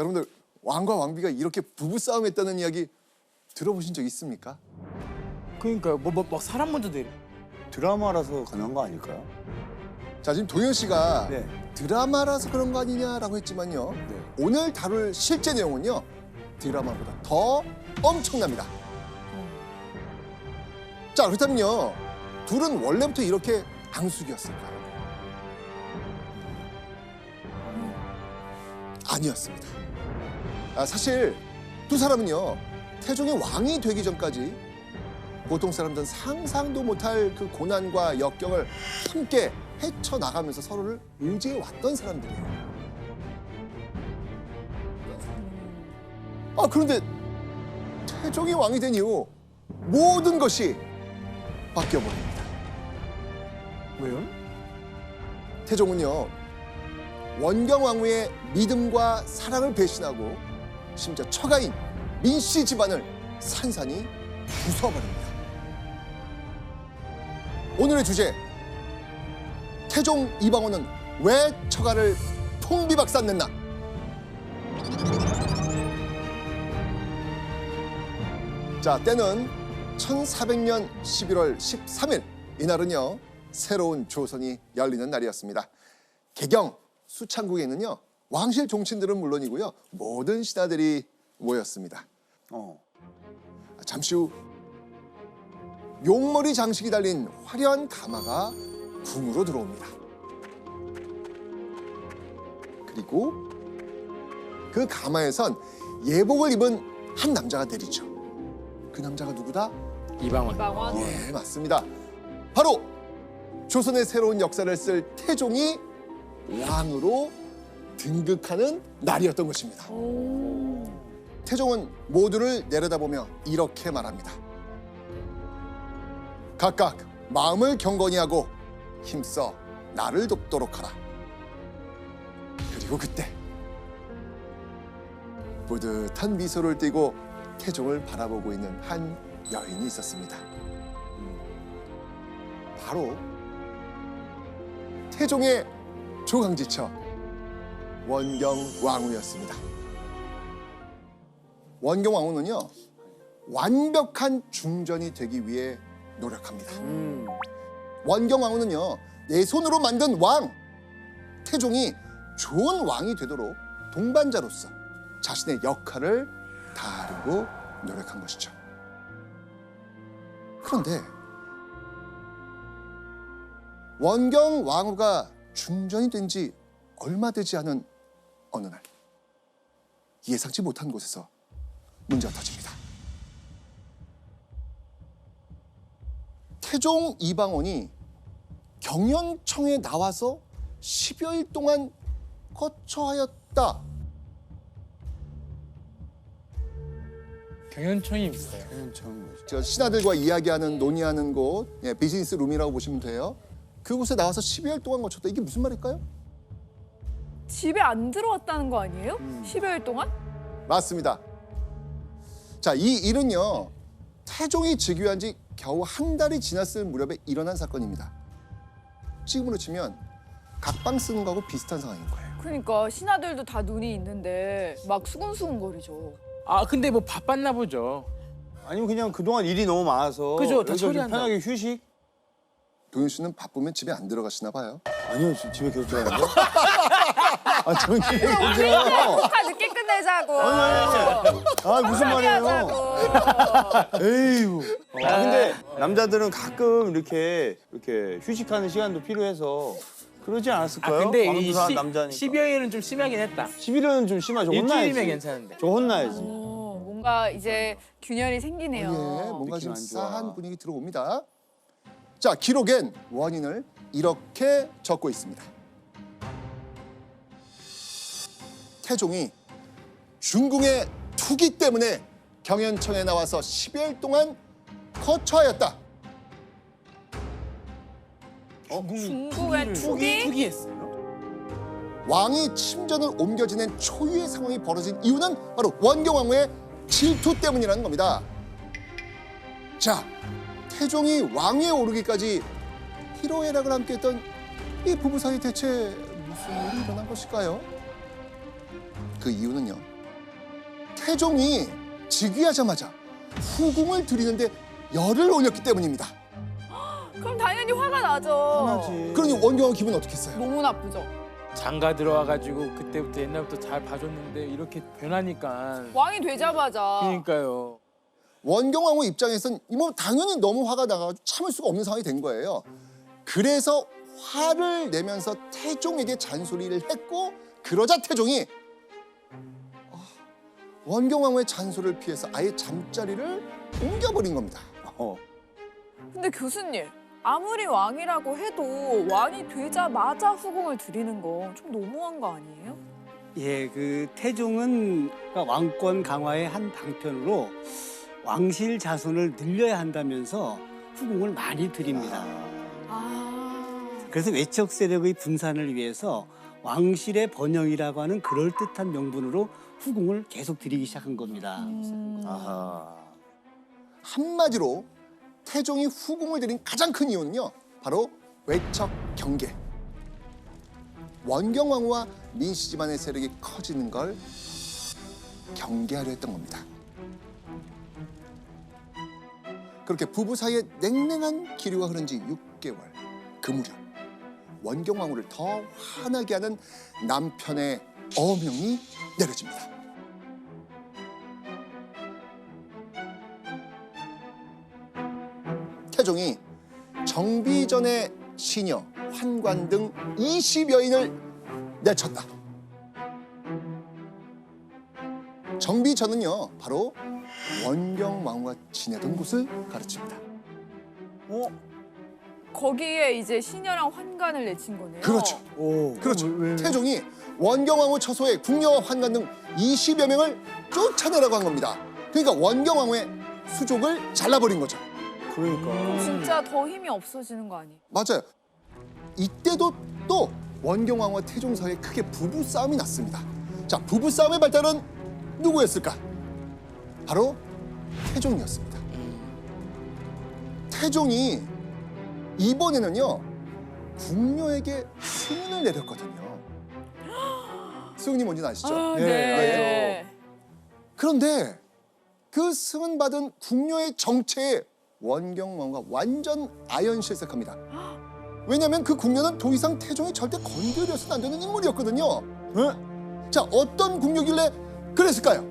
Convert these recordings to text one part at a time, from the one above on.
여러분들 왕과 왕비가 이렇게 부부 싸움했다는 이야기 들어보신 적 있습니까? 그러니까 막 사람 먼저 내려. 드라마라서 가능한 거 아닐까요? 자, 지금 동현 씨가 네. 드라마라서 그런 거 아니냐라고 했지만요. 네. 오늘 다룰 실제 내용은요. 드라마보다 더 엄청납니다. 자, 그렇다면요. 둘은 원래부터 이렇게 앙숙이었을까요? 아니었습니다. 사실 두 사람은요. 태종의 왕이 되기 전까지 보통 사람들은 상상도 못할 그 고난과 역경을 함께 헤쳐나가면서 서로를 의지해왔던 사람들이에요. 그런데 태종이 왕이 된 이후 모든 것이 바뀌어버립니다. 왜요? 태종은요, 원경 왕후의 믿음과 사랑을 배신하고 심지어 처가인 민씨 집안을 산산이 부숴버립니다. 오늘의 주제, 태종 이방원은 왜 처가를 풍비박산냈나? 자, 때는 1400년 11월 13일. 이날은요, 새로운 조선이 열리는 날이었습니다. 개경 수창국에는요, 왕실 종친들은 물론이고요, 모든 신하들이 모였습니다. 잠시 후 용머리 장식이 달린 화려한 가마가 궁으로 들어옵니다. 그리고 그 가마에선 예복을 입은 한 남자가 내리죠. 그 남자가 누구다? 이방원. 네, 맞습니다. 바로 조선의 새로운 역사를 쓸 태종이 왕으로 등극하는 날이었던 것입니다. 태종은 모두를 내려다보며 이렇게 말합니다. 각각 마음을 경건히 하고 힘써 나를 돕도록 하라. 그리고 그때 뿌듯한 미소를 띠고 태종을 바라보고 있는 한 여인이 있었습니다. 바로 태종의 조강지처 원경 왕후였습니다. 원경 왕후는요, 완벽한 중전이 되기 위해 노력합니다. 원경 왕후는요, 내 손으로 만든 왕, 태종이 좋은 왕이 되도록 동반자로서 자신의 역할을 다하려고 노력한 것이죠. 그런데 원경 왕후가 중전이 된 지 얼마 되지 않은 어느 날, 예상치 못한 곳에서 문제가 터집니다. 태종 이방원이 경연청에 나와서 10여일 동안 거처하였다. 경연청이 있어요. 저 신하들과 이야기하는, 논의하는 곳, 비즈니스 룸이라고 보시면 돼요. 그곳에 나와서 10여일 동안 거쳤다. 이게 무슨 말일까요? 집에 안 들어왔다는 거 아니에요? 10여일 동안? 맞습니다. 자, 이 일은요, 태종이 즉위한 지 겨우 한 달이 지났을 무렵에 일어난 사건입니다. 지금으로 치면 각방 쓰는 거하고 비슷한 상황인 거예요. 그러니까 신하들도 다 눈이 있는데 막 수근수근거리죠. 근데 뭐 바빴나 보죠. 아니면 그냥 그동안 일이 너무 많아서 그죠, 다 여기서 좀 처리한다. 편하게 휴식? 동현 씨는 바쁘면 집에 안 들어가시나 봐요. 아니요, 집에 계속 들어가는데? 저는 집에 계속 들어가요. 다 늦게 끝내자고. 무슨 말이에요? 하자고. 에휴. 근데 남자들은 가끔 이렇게 휴식하는 시간도 필요해서 그러지 않았을까요? 근데 방금 이 사람 남자니까. 12여일은 좀 심하긴 했다. 11일은 좀 심하죠. 혼나야지. 일주일이면 괜찮은데. 저 혼나야지. 뭔가 이제 균열이 생기네요. 뭔가 느낌 좀 안 좋아. 싸한 분위기 들어옵니다. 자, 기록엔 원인을 이렇게 적고 있습니다. 태종이 중궁의 투기 때문에 경연청에 나와서 10여일 동안 거처하였다. 중국의 투기? 투기했어요? 왕이 침전을 옮겨 지낸 초유의 상황이 벌어진 이유는 바로 원경 왕후의 질투 때문이라는 겁니다. 자, 태종이 왕위에 오르기까지 희로애락을 함께했던 이 부부 사이 대체 무슨 일이 일어난 것일까요? 그 이유는요. 태종이 즉위하자마자 후궁을 들이는데 열을 올렸기 때문입니다. 그럼 당연히 화가 나죠. 하나지. 그러니 원경왕후 기분 어떻겠어요? 너무 나쁘죠. 장가 들어와가지고 그때부터 옛날부터 잘 봐줬는데 이렇게 변하니까. 왕이 되자마자. 그러니까요. 원경왕후 입장에선 뭐 당연히 너무 화가 나가지고 참을 수가 없는 상황이 된 거예요. 그래서 화를 내면서 태종에게 잔소리를 했고 그러자 태종이 원경왕후의 잔소리를 피해서 아예 잠자리를 옮겨버린 겁니다. 근데 교수님, 아무리 왕이라고 해도 왕이 되자마자 후궁을 드리는 거 좀 너무한 거 아니에요? 예, 그 태종은 그러니까 왕권 강화의 한 방편으로 왕실 자손을 늘려야 한다면서 후궁을 많이 드립니다. 그래서 외척 세력의 분산을 위해서 왕실의 번영이라고 하는 그럴듯한 명분으로 후궁을 계속 드리기 시작한 겁니다. 아하. 한마디로 태종이 후궁을 들인 가장 큰 이유는요. 바로 외척 경계. 원경왕후와 민씨 집안의 세력이 커지는 걸 경계하려 했던 겁니다. 그렇게 부부 사이에 냉랭한 기류가 흐른 지 6개월. 그 무렵 원경왕후를 더 화나게 하는 남편의 어명이 내려집니다. 태종이 정비전의 시녀, 환관 등 20여인을 내쳤다. 정비전은요, 바로 원경왕후가 지내던 곳을 가르칩니다. 거기에 이제 시녀랑 환관을 내친 거네요. 그렇죠. 오. 그렇죠. 왜? 태종이 원경왕후 처소에 궁녀와 환관 등 20여 명을 쫓아내라고 한 겁니다. 그러니까 원경왕후의 수족을 잘라버린 거죠. 그러니까. 그럼 진짜 더 힘이 없어지는 거 아니에요? 맞아요. 이때도 또 원경왕후와 태종 사이에 크게 부부 싸움이 났습니다. 자, 부부 싸움의 발단은 누구였을까? 바로 태종이었습니다. 태종이 이번에는요 궁녀에게 승인을 내렸거든요. 승인이 뭔지 아시죠? 아, 네, 네. 그런데 그 승인 받은 궁녀의 정체에 원경왕후가 완전 아연실색합니다. 왜냐하면 그 궁녀는 더 이상 태종이 절대 건드려서는 안 되는 인물이었거든요. 자, 어떤 궁녀길래 그랬을까요?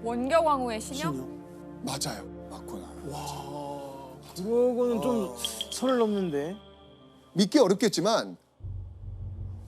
원경왕후의 시녀? 맞아요. 맞구나. 그거는 좀 선을 넘는데. 믿기 어렵겠지만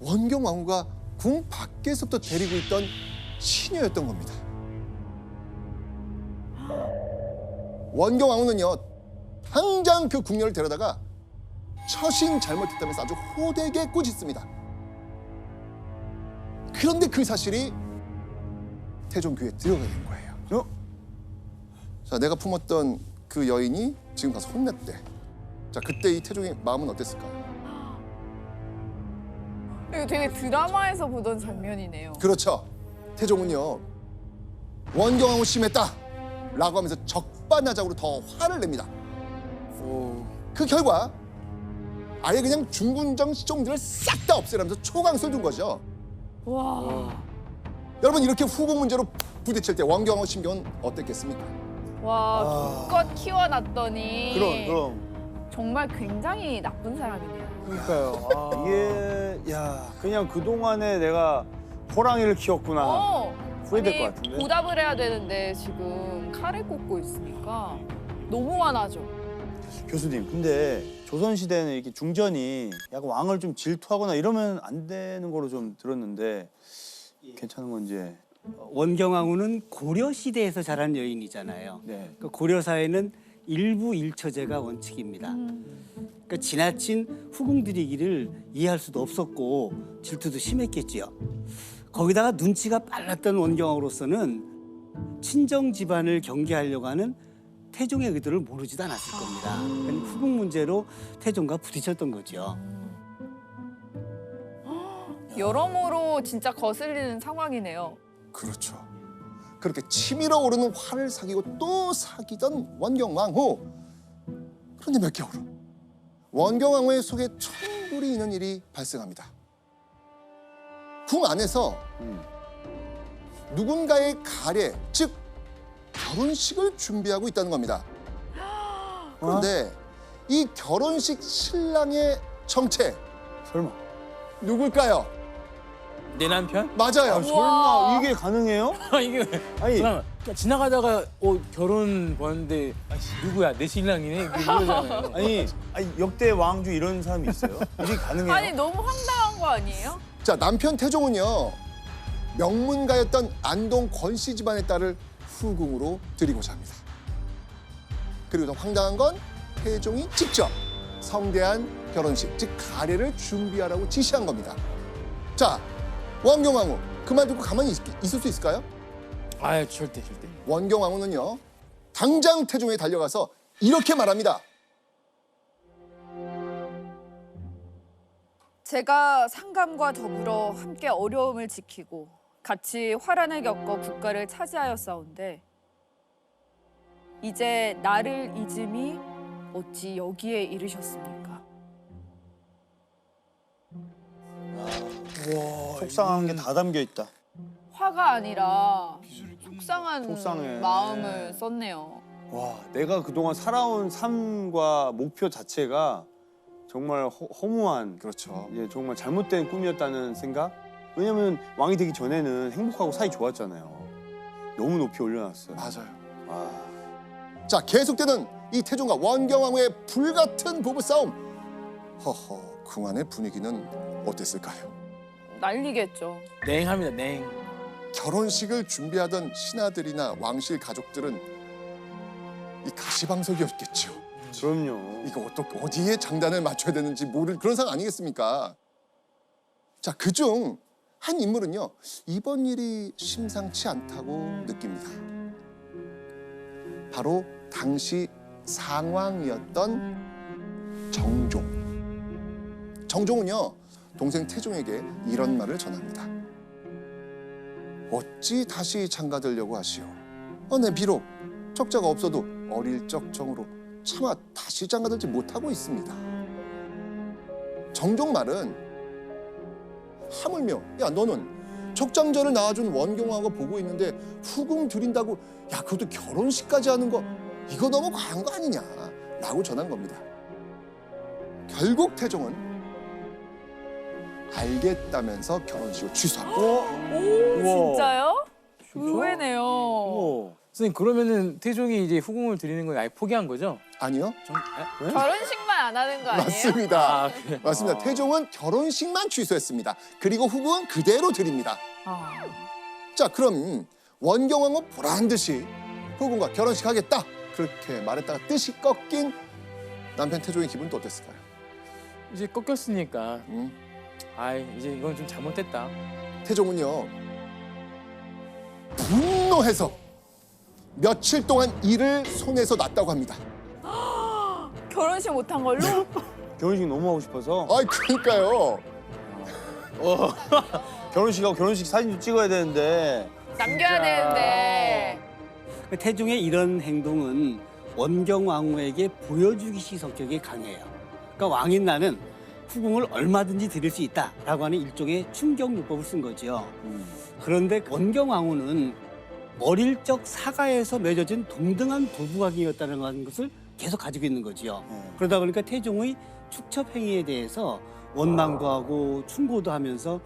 원경왕후가 궁 밖에서부터 데리고 있던 시녀였던 겁니다. 원경왕후는요 당장 그 궁녀를 데려다가 처신 잘못했다면서 아주 호되게 꾸짖습니다. 그런데 그 사실이 태종 귀에 들어가게 된 거예요. 자, 내가 품었던 그 여인이 지금 가서 혼냈대. 자, 그때 이 태종의 마음은 어땠을까요? 이거 되게 드라마에서 보던 장면이네요. 그렇죠. 태종은요 원경왕후 심했다 라고 하면서 적반하장으로 더 화를 냅니다. 그 결과 아예 그냥 중군정 시종들을 싹 다 없애라면서 초강수를 둔 거죠. 와, 여러분, 이렇게 후궁 문제로 부딪힐 때 원경왕후 심경은 어땠겠습니까? 와, 기껏 키워놨더니 그럼. 정말 굉장히 나쁜 사람이네요. 그러니까요. 아. 이게 그냥 그 동안에 내가 호랑이를 키웠구나. 후회될 것 같은데. 보답을 해야 되는데 지금 칼을 꽂고 있으니까 너무 화나죠. 교수님, 근데 조선 시대는 이렇게 중전이 약간 왕을 좀 질투하거나 이러면 안 되는 거로 좀 들었는데 괜찮은 건지. 원경왕후는 고려 시대에서 자란 여인이잖아요. 네. 그러니까 고려 사회는 일부 일처제가 원칙입니다. 그러니까 지나친 후궁 들이기를 이해할 수도 없었고 질투도 심했겠지요. 거기다가 눈치가 빨랐던 원경왕후로서는 친정 집안을 경계하려고 하는 태종의 의도를 모르지도 않았을 겁니다. 그러니까 후궁 문제로 태종과 부딪혔던 거죠. 여러모로 진짜 거슬리는 상황이네요. 그렇죠. 그렇게 치밀어 오르는 화를 사귀고 또 사귀던 원경왕후. 그런데 몇 개월 후 원경왕후의 속에 천불이 있는 일이 발생합니다. 궁 안에서 누군가의 가례, 즉 결혼식을 준비하고 있다는 겁니다. 그런데 이 결혼식 신랑의 정체 설마. 누굴까요? 내 남편? 맞아요. 설마 이게 가능해요? 이게 아니, 잠깐만. 지나가다가 결혼 보는데 누구야? 내 신랑이네? 이러잖아요. 아니 역대 왕주 이런 사람이 있어요? 이게 가능해요? 아니 너무 황당한 거 아니에요? 자, 남편 태종은요 명문가였던 안동 권씨 집안의 딸을 후궁으로 드리고자 합니다. 그리고 더 황당한 건 태종이 직접 성대한 결혼식, 즉 가례를 준비하라고 지시한 겁니다. 자, 원경왕후 그 말 듣고 가만히 있을 수 있을까요? 아, 절대. 원경왕후는요 당장 태종에 달려가서 이렇게 말합니다. 제가 상감과 더불어 함께 어려움을 지키고 같이 화란을 겪어 국가를 차지하였사온데 이제 나를 잊음이 어찌 여기에 이르셨습니까? 속상한 게 다 담겨 있다. 화가 아니라 속상한 속상해. 마음을 썼네요. 와, 내가 그동안 살아온 삶과 목표 자체가 정말 허무한, 그렇죠. 이제 정말 잘못된 꿈이었다는 생각? 왜냐면 왕이 되기 전에는 행복하고 사이 좋았잖아요. 너무 높이 올려놨어요. 맞아요. 아, 자, 계속되는 이 태종과 원경왕후의 불같은 부부싸움. 허허, 그간의 분위기는 어땠을까요? 난리겠죠. 냉합니다, 냉. 결혼식을 준비하던 신하들이나 왕실 가족들은 이 가시방석이었겠죠. 그럼요. 이거 어디에 장단을 맞춰야 되는지 모를 그런 상황 아니겠습니까? 자, 그중 한 인물은요 이번 일이 심상치 않다고 느낍니다. 바로 당시 상왕이었던 정종. 정종은요 동생 태종에게 이런 말을 전합니다. 어찌 다시 장가들려고 하시오? 내 비록 척자가 없어도 어릴 적 정으로 차마 다시 장가들지 못하고 있습니다. 정종 말은 하물며 야 너는 척장전을 낳아준 원경왕후 보고 있는데 후궁 드린다고 야 그것도 결혼식까지 하는 거 이거 너무 과한 거 아니냐 라고 전한 겁니다. 결국 태종은 알겠다면서 결혼식을 취소하고 오, 우와. 진짜요? 진짜? 의외네요. 우와. 선생님, 그러면은 태종이 이제 후궁을 드리는 걸 아예 포기한 거죠? 아니요 결혼식만 안 하는 거 아니에요? 맞습니다. 아, 그래. 맞습니다. 태종은 결혼식만 취소했습니다. 그리고 후궁은 그대로 드립니다. 아, 자, 그럼 원경왕후 보란 듯이 후궁과 결혼식 하겠다 그렇게 말했다가 뜻이 꺾인 남편 태종의 기분도 어땠을까요? 이제 꺾였으니까 이제 이건 좀 잘못됐다. 태종은요 분노해서 며칠 동안 일을 손에서 놨다고 합니다. 결혼식 못한 걸로? 결혼식 너무 하고 싶어서 그러니까요. 결혼식하고 결혼식 사진도 찍어야 되는데 남겨야 되는데. 태종의 이런 행동은 원경왕후에게 보여주기식 성격이 강해요. 그러니까 왕인 나는 후궁을 얼마든지 드릴 수 있다라고 하는 일종의 충격요법을 쓴 거죠. 그런데 원경왕후는 어릴 적 사가에서 맺어진 동등한 부부관계였다는 것을 계속 가지고 있는 거지요. 그러다 보니까 태종의 축첩 행위에 대해서 원망도 하고 충고도 하면서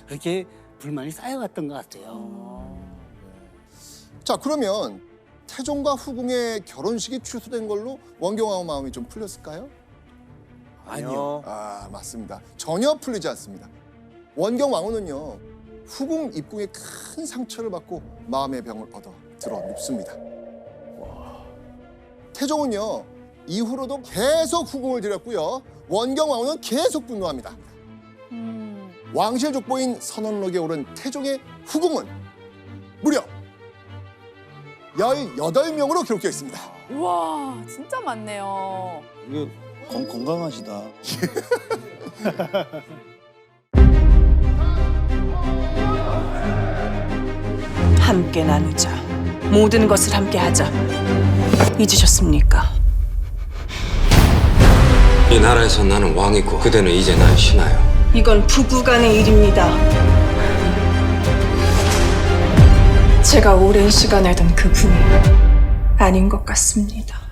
그렇게 불만이 쌓여갔던 것 같아요. 자, 그러면 태종과 후궁의 결혼식이 취소된 걸로 원경왕후 마음이 좀 풀렸을까요? 아니요. 맞습니다. 전혀 풀리지 않습니다. 원경왕후는요 후궁 입궁에 큰 상처를 받고 마음의 병을 얻어 들어 눕습니다. 태종은요 이후로도 계속 후궁을 드렸고요 원경왕후는 계속 분노합니다. 왕실 족보인 선언록에 오른 태종의 후궁은 무려 18명으로 기록되어 있습니다. 우와, 진짜 많네요. 이게 건강하시다. 함께 나누자. 모든 것을 함께 하자. 잊으셨습니까? 이 나라에서 나는 왕이고 그대는 이제 나의 신하여. 이건 부부간의 일입니다. 제가 오랜 시간 알던 그분이 아닌 것 같습니다.